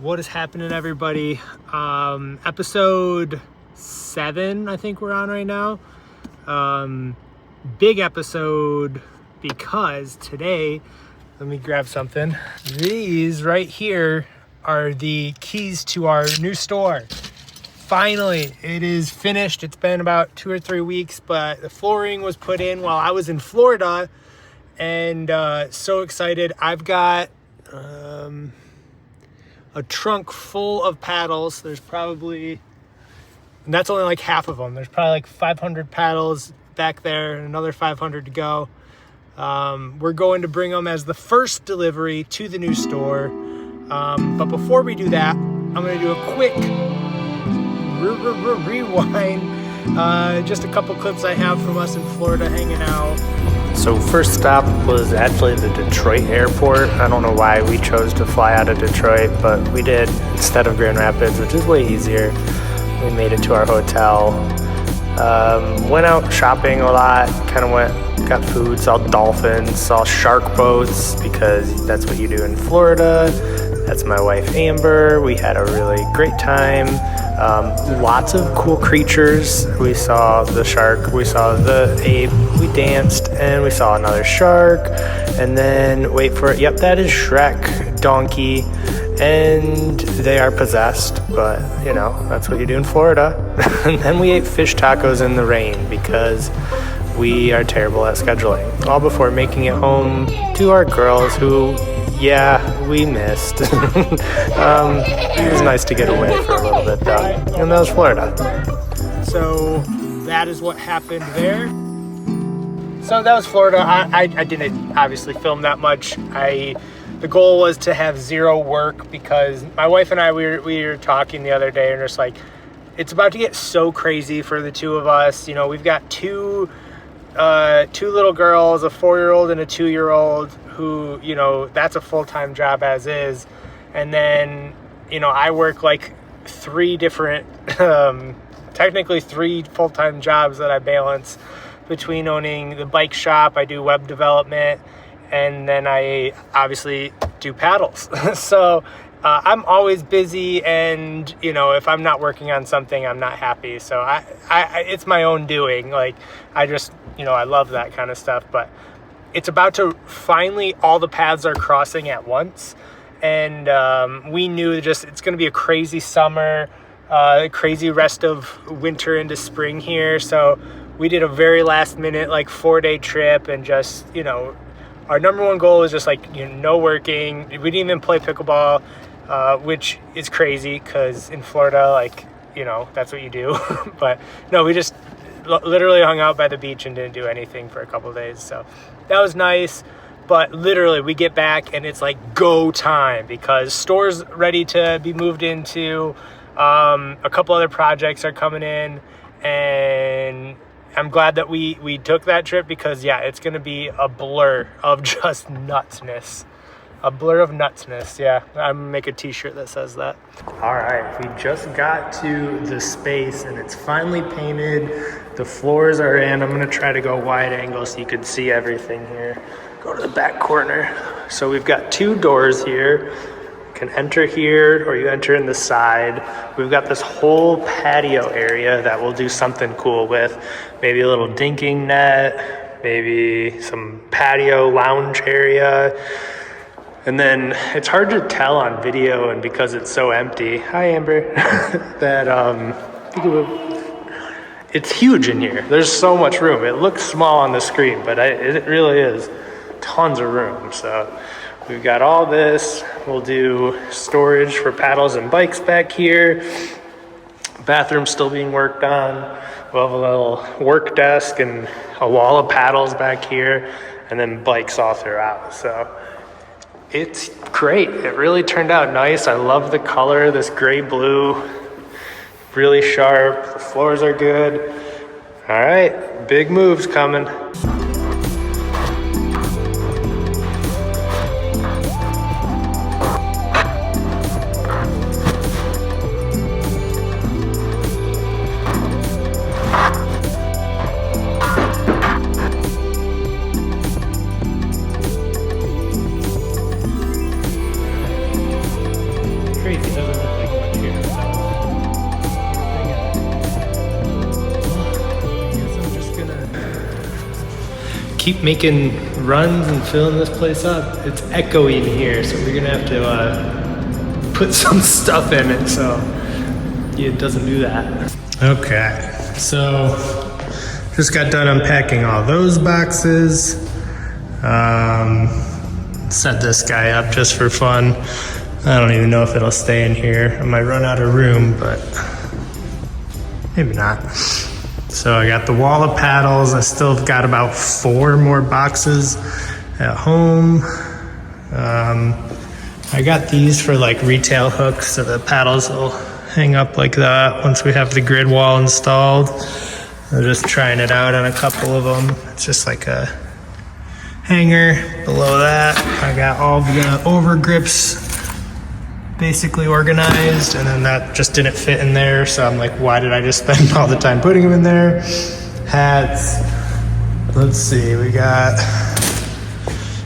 What is happening, everybody? Episode 7, I think we're on right now. Big episode because today, let me grab something. These right here are the keys to our new store. Finally, it is finished. It's been about 2 or 3 weeks, but the flooring was put in while I was in Florida, and so excited. I've got a trunk full of paddles. There's probably, and that's only like half of them. There's probably like 500 paddles back there and another 500 to go. We're going to bring them as the first delivery to the new store. But before we do that, I'm going to do a quick rewind. Just a couple clips I have from us in Florida hanging out. So first stop was actually the Detroit airport. I don't know why we chose to fly out of Detroit, but we did instead of Grand Rapids, which is way easier. We made it to our hotel. Went out shopping a lot, got food, saw dolphins, saw shark boats because that's what you do in Florida. That's my wife Amber. We had a really great time. Lots of cool creatures. We saw the shark, we saw the ape, we danced, and we saw another shark. And then, wait for it, yep, that is Shrek, donkey, and they are possessed, but you know, that's what you do in Florida. And then we ate fish tacos in the rain because we are terrible at scheduling. All before making it home to our girls who, yeah, we missed. It was nice to get away for a little bit though. And that was Florida. So that is what happened there. So that was Florida. I didn't obviously film that much. The goal was to have zero work because my wife and I, we were talking the other day and just like, it's about to get so crazy for the two of us. You know, we've got two little girls, a 4-year-old and a 2-year-old who, you know, that's a full-time job as is. And then, you know, I work like 3 different, technically 3 full-time jobs that I balance between owning the bike shop. I do web development, and then I obviously do paddles. So I'm always busy, and, you know, if I'm not working on something, I'm not happy. So I it's my own doing. Like, I just, you know, I love that kind of stuff. But it's about to finally, all the paths are crossing at once. And we knew just it's going to be a crazy summer, crazy rest of winter into spring here. So we did a very last minute, like 4-day trip, and just, you know, our number one goal is just like, you know, no working. We didn't even play pickleball, which is crazy because in Florida, like, you know, that's what you do. But no, we just literally hung out by the beach and didn't do anything for a couple of days. So that was nice. But literally we get back and it's like go time because store's ready to be moved into. A couple other projects are coming in, and I'm glad that we took that trip because, yeah, it's going to be a blur of just nutsness. A blur of nutsness, yeah. I'm going to make a t-shirt that says that. All right, we just got to the space and it's finally painted. The floors are in. I'm going to try to go wide angle so you can see everything here. Go to the back corner. So we've got 2 doors here. You can enter here or you enter in the side. We've got this whole patio area that we'll do something cool with. Maybe a little dinking net, maybe some patio lounge area. And then it's hard to tell on video, and because it's so empty, hi Amber, that it's huge in here. There's so much room. It looks small on the screen, but it really is tons of room. So we've got all this. We'll do storage for paddles and bikes back here. Bathroom still being worked on. We'll have a little work desk and a wall of paddles back here, and then bikes all throughout. So it's great. It really turned out nice. I love the color, this gray blue, really sharp. The floors are good. All right, big moves coming. It doesn't look like much here, so I guess I'm just gonna keep making runs and filling this place up. It's echoey in here, so we're gonna have to put some stuff in it so it doesn't do that. Okay, so just got done unpacking all those boxes. Set this guy up just for fun. I don't even know if it'll stay in here. I might run out of room, but maybe not. So I got the wall of paddles. I still have got about 4 more boxes at home. I got these for like retail hooks, so the paddles will hang up like that once we have the grid wall installed. I'm just trying it out on a couple of them. It's just like a hanger. Below that, I got all the over grips basically organized, and then that just didn't fit in there, so I'm like, why did I just spend all the time putting them in there? Hats. Let's see, we got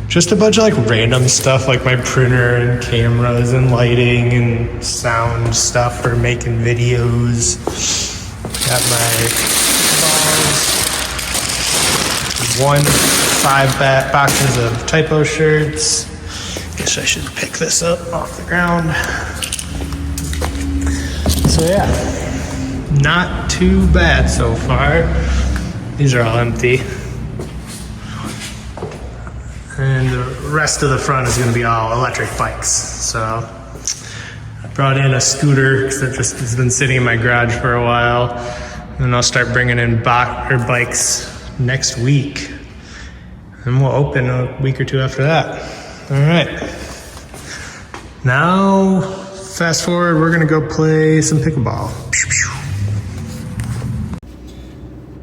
just a bunch of like random stuff, like my printer and cameras and lighting and sound stuff for making videos. Got my balls. 5 boxes of typo shirts. Guess I should pick this up off the ground. So yeah, not too bad so far. These are all empty. And the rest of the front is gonna be all electric bikes. So I brought in a scooter because it just has been sitting in my garage for a while. And I'll start bringing in bikes next week. And we'll open a week or 2 after that. All right. Now, fast forward, we're gonna go play some pickleball.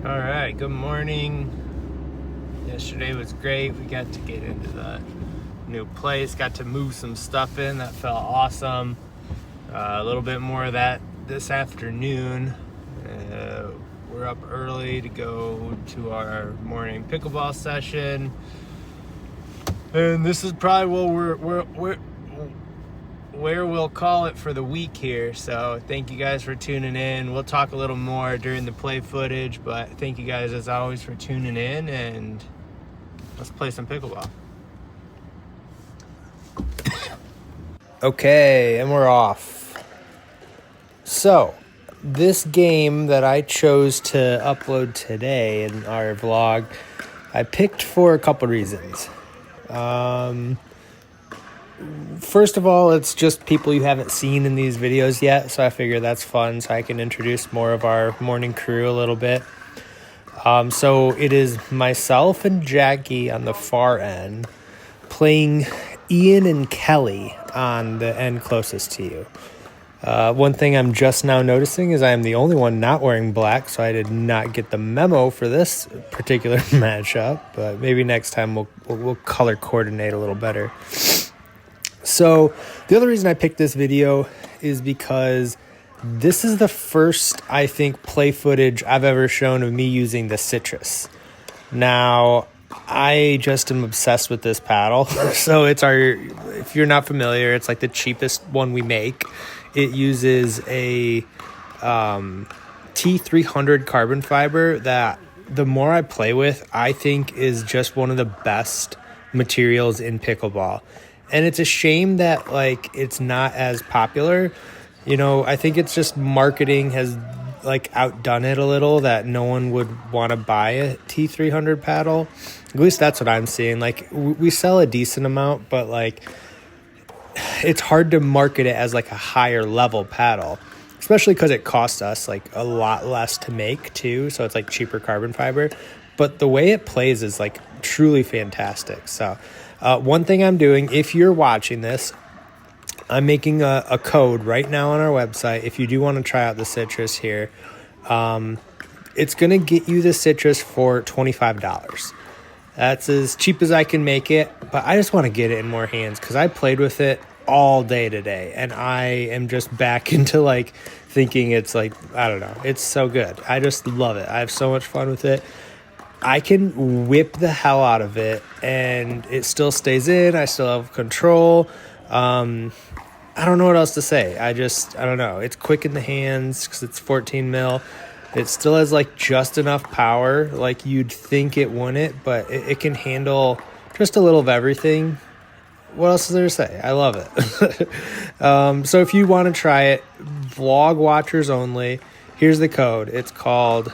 All right, good morning. Yesterday was great. We got to get into the new place, got to move some stuff in. That felt awesome. A little bit more of that this afternoon. We're up early to go to our morning pickleball session, and this is probably where we'll call it for the week here. So thank you guys for tuning in. We'll talk a little more during the play footage, but thank you guys as always for tuning in, and let's play some pickleball. Okay, and we're off. So this game that I chose to upload today in our vlog, I picked for a couple reasons. First of all, it's just people you haven't seen in these videos yet, so I figure that's fun, so I can introduce more of our morning crew a little bit. So it is myself and Jackie on the far end playing Ian and Kelly on the end closest to you. One thing I'm just now noticing is I am the only one not wearing black, so I did not get the memo for this particular matchup, but maybe next time we'll color coordinate a little better. So the other reason I picked this video is because this is the first, I think, play footage I've ever shown of me using the Citrus. Now, I just am obsessed with this paddle. So if you're not familiar, it's like the cheapest one we make. It uses a T300 carbon fiber that the more I play with, I think is just one of the best materials in pickleball. And it's a shame that like it's not as popular. You know, I think it's just marketing has like outdone it a little, that no one would want to buy a T300 paddle. At least that's what I'm seeing. Like we sell a decent amount, but like it's hard to market it as like a higher level paddle, especially because it costs us like a lot less to make too. So it's like cheaper carbon fiber, but the way it plays is like truly fantastic. So one thing I'm doing, if you're watching this, I'm making a code right now on our website. If you do want to try out the Citrus here, it's going to get you the Citrus for $25. That's as cheap as I can make it, but I just want to get it in more hands because I played with it all day today, and I am just back into like thinking it's like, I don't know, it's so good. I just love it. I have so much fun with it. I can whip the hell out of it, and it still stays in. I still have control. I don't know what else to say. I don't know. It's quick in the hands because it's 14 mil. It still has like just enough power, like you'd think it wouldn't, but it can handle just a little of everything. What else is there to say? I love it. So if you want to try it, vlog watchers only, here's the code. It's called,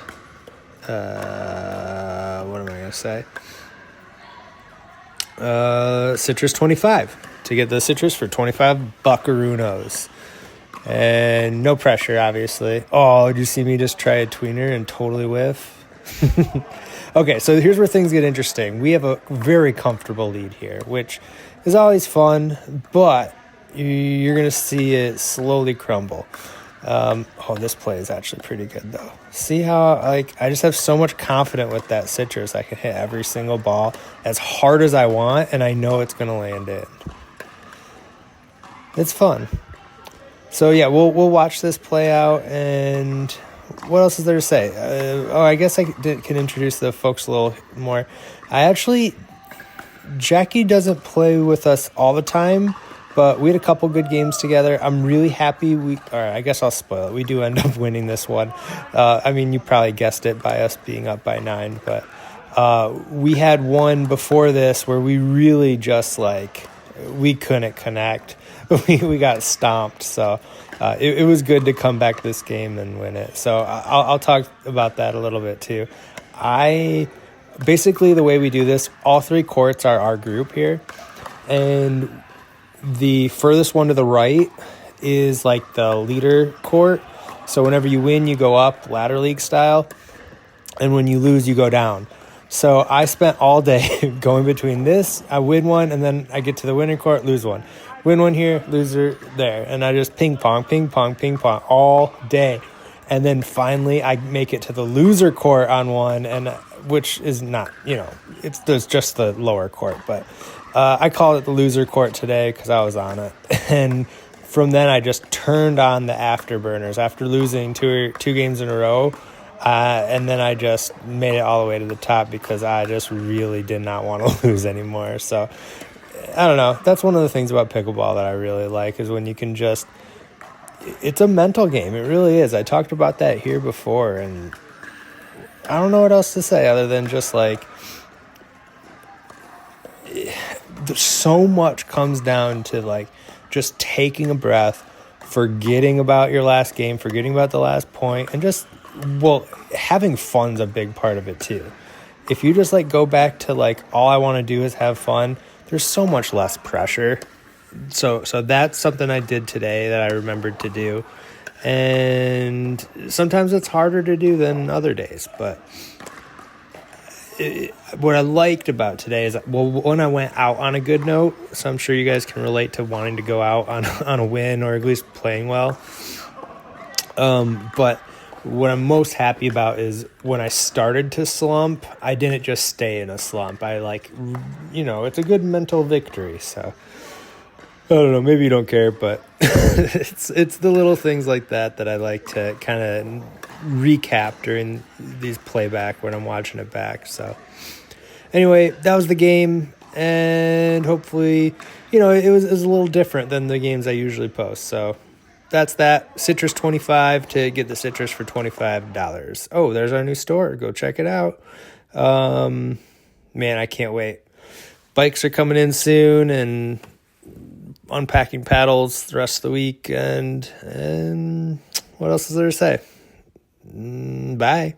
what am I going to say? Citrus 25 to get the citrus for 25 buckaroos. And no pressure, obviously. Oh, did you see me just try a tweener and totally whiff? Okay, so here's where things get interesting. We have a very comfortable lead here, which is always fun, but you're going to see it slowly crumble. This play is actually pretty good, though. See how, I just have so much confidence with that citrus. I can hit every single ball as hard as I want, and I know it's going to land in. It's fun. So, yeah, we'll watch this play out, and what else is there to say? I guess I can introduce the folks a little more. Jackie doesn't play with us all the time, but we had a couple good games together. I'm really happy. I guess I'll spoil it. We do end up winning this one. You probably guessed it by us being up by 9, but we had one before this where we really just we couldn't connect. We got stomped, so it was good to come back this game and win it. So I'll talk about that a little bit too. Basically the way we do this, all 3 courts are our group here, and the furthest one to the right is like the leader court. So whenever you win, you go up ladder league style, and when you lose, you go down. So I spent all day going between this. I win one, and then I get to the winning court, lose one. Win one here, loser there. And I just ping pong all day. And then finally I make it to the loser court on one, and which is not, there's just the lower court. But I called it the loser court today because I was on it. And from then I just turned on the afterburners after losing two games in a row. And then I just made it all the way to the top because I just really did not want to lose anymore. So I don't know. That's one of the things about pickleball that I really like is when you can just, it's a mental game. It really is. I talked about that here before, and I don't know what else to say other than just so much comes down to just taking a breath, forgetting about your last game, forgetting about the last point, and just, having fun's a big part of it too. If you just go back to all I want to do is have fun, there's so much less pressure. So that's something I did today that I remembered to do. And sometimes it's harder to do than other days. But what I liked about today is, when I went out on a good note, so I'm sure you guys can relate to wanting to go out on a win or at least playing well. But what I'm most happy about is when I started to slump, I didn't just stay in a slump. It's a good mental victory. So I don't know, maybe you don't care, but it's the little things like that I like to kind of recap during these playback when I'm watching it back. So anyway, that was the game, and hopefully, it was a little different than the games I usually post. So that's that. Citrus 25 to get the citrus for $25. Oh, there's our new store. Go check it out. Man, I can't wait. Bikes are coming in soon, and unpacking paddles the rest of the weekend. And what else is there to say? Bye.